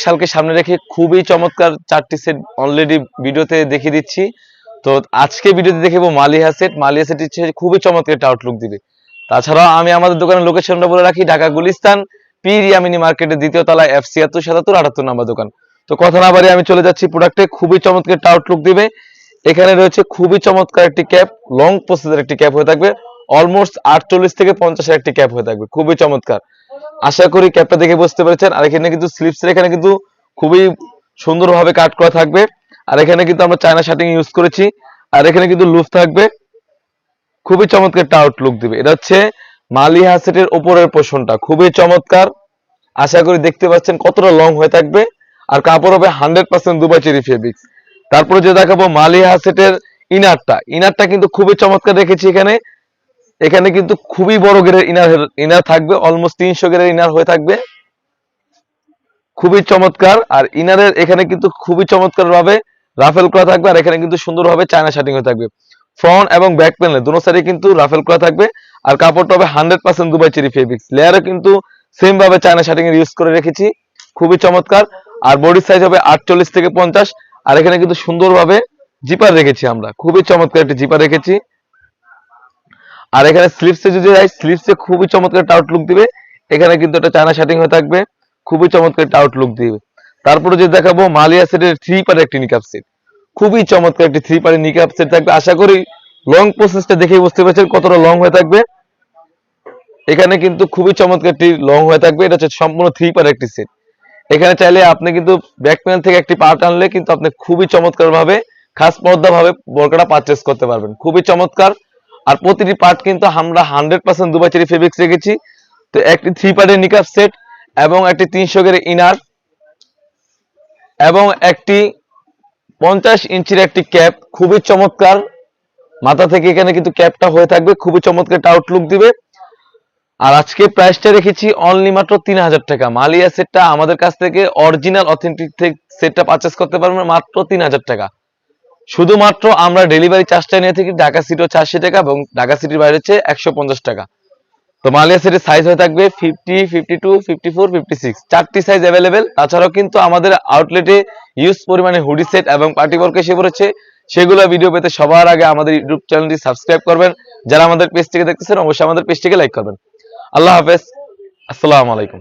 সালকে সামনে রেখে খুবই চমৎকার 4টি সেট অলরেডি ভিডিওতে দেখিয়ে দিচ্ছি। তো আজকে ভিডিওতে দেখাবো মালিহা সেট। মালিহা সেট খুবই চমৎকার একটা আউটলুক দিবে। তাছাড়াও আমি আমাদের দোকানের লোকেশনটা বলে রাখি, ঢাকা গুলিস্তান পীর ইয়ামিনী মার্কেটের ২য় তলায় F76 77 78 নম্বর দোকান। তো কথা না বাড়িয়ে আমি চলে যাচ্ছি প্রোডাক্টে। খুবই চমৎকার একটা আউটলুক দিবে। এখানে রয়েছে খুবই চমৎকার একটি ক্যাপ, লং প্রসেসের একটি ক্যাপ হয়ে থাকবে, অলমোস্ট 48 থেকে 50 একটি ক্যাপ হয়ে থাকবে, খুবই চমৎকার। আশা করি ক্যাপটা দেখে বুঝতে পেরেছেন। আর এখানে কিন্তু স্লিপসের এখানে কিন্তু খুবই সুন্দরভাবে কাট করা থাকবে। আর এখানে কিন্তু আমরা চায়না শার্টিং ইউজ করেছি। আর এখানে কিন্তু লুজ থাকবে, খুবই চমৎকার একটা আউটলুক দিবে। এটা হচ্ছে মালিহা সেটের উপরের পোর্শনটা, খুবই চমৎকার। আশা করি দেখতে পাচ্ছেন কতটা লং হয়ে থাকবে। আর কাপড় হবে 100% দুবাই চেরি ফেব্রিক্স। তারপরে যে দেখাবো মালিহা সেটের ইনারটা কিন্তু খুবই চমৎকার রেখেছি। এখানে কিন্তু খুবই বড় গেরের ইনার থাকবে, অলমোস্ট 300 গেরের ইনার হয়ে থাকবে, খুবই চমৎকার। আর ইনারের এখানে কিন্তু খুবই চমৎকার ভাবে রাফেল করা থাকবে। আর এখানে কিন্তু সুন্দরভাবে চায়না শার্টিং হয়ে থাকবে। ফ্রন্ট এবং ব্যাক প্যানেলে দুটো সাইডে কিন্তু রাফেল করা থাকবে। আর কাপড়টা হবে 100% দুবাই চেরি ফেব্রিক্স। লেয়ারও কিন্তু সেম ভাবে চায়না শার্টিং এর ইউজ করে রেখেছি, খুবই চমৎকার। আর বডি সাইজ হবে 48 থেকে 50। আর এখানে কিন্তু সুন্দরভাবে জিপার রেখেছি আমরা, খুবই চমৎকার একটি জিপার রেখেছি। আর এখানে স্লিপসে যদি যাই, স্লিপসে খুবই চমৎকার একটা আউটলুক দিবে। এখানে কিন্তু একটা চায়না শার্টিং হয়ে থাকবে, খুবই চমৎকার একটা আউটলুক দিবে। তারপরে যে দেখাবো মালিয়া সেটের 3 পারের একটি নিকাপ সেট, খুবই চমৎকার একটি 3 পারের নিকাপ সেট থাকবে। আশা করি লং প্রসেসটা দেখেই বুঝতে পারছেন কতটা লং হয়ে থাকবে। এখানে কিন্তু খুবই চমৎকার একটি লং হয়ে থাকবে। এটা হচ্ছে সম্পূর্ণ 3 পারের একটি সেট। এখানে চাইলে আপনি কিন্তু ব্যাক প্যানেল থেকে একটি পার্ট আনলে কিন্তু আপনি খুবই চমৎকার ভাবে খাস পর্দা ভাবে বোরকাটা পারচেজ করতে পারবেন, খুবই চমৎকার। আর প্রতিটি পার্ট কিন্তু আমরা 100% দুবাই চেরি ফেব্রিক্স রেখেছি। তো একটি 3 পার্টের নিকাপ সেট এবং একটি 300 গের ইনার এবং একটি 50 ইঞ্চির একটি ক্যাপ, খুবই চমৎকার। মাথা থেকে এখানে কিন্তু ক্যাপটা হয়ে থাকবে, খুবই চমৎকার একটা আউটলুক দিবে। আর আজকে প্রাইসটা রেখেছি অনলি মাত্র 3000 টাকা। মালিয়া সেটটা আমাদের কাছ থেকে অরিজিনাল অথেন্টিক সেটটা পারচেজ করতে পারবেন মাত্র 3000 টাকা। শুধুমাত্র আমরা ডেলিভারি চার্জটা নিয়ে থাকি ঢাকা সিটি 400 টাকা এবং ঢাকা সিটির বাইরে হচ্ছে 150 টাকা। তো মালিয়া সেটের সাইজ হয়ে থাকবে 50, 52, 54, 56, 4টি সাইজ অ্যাভেলেবেল। তাছাড়াও কিন্তু আমাদের আউটলেটে ইউজ পরিমাণে হুডি সেট এবং পার্টি ওয়ার্ক এসে পড়েছে। সেগুলো ভিডিও পেতে সবার আগে আমাদের ইউটিউব চ্যানেলটি সাবস্ক্রাইব করবেন। যারা আমাদের পেজ থেকে দেখতেছেন অবশ্যই আমাদের পেজটিকে লাইক করবেন। আল্লাহ হাফেজ, আসসালামু আলাইকুম।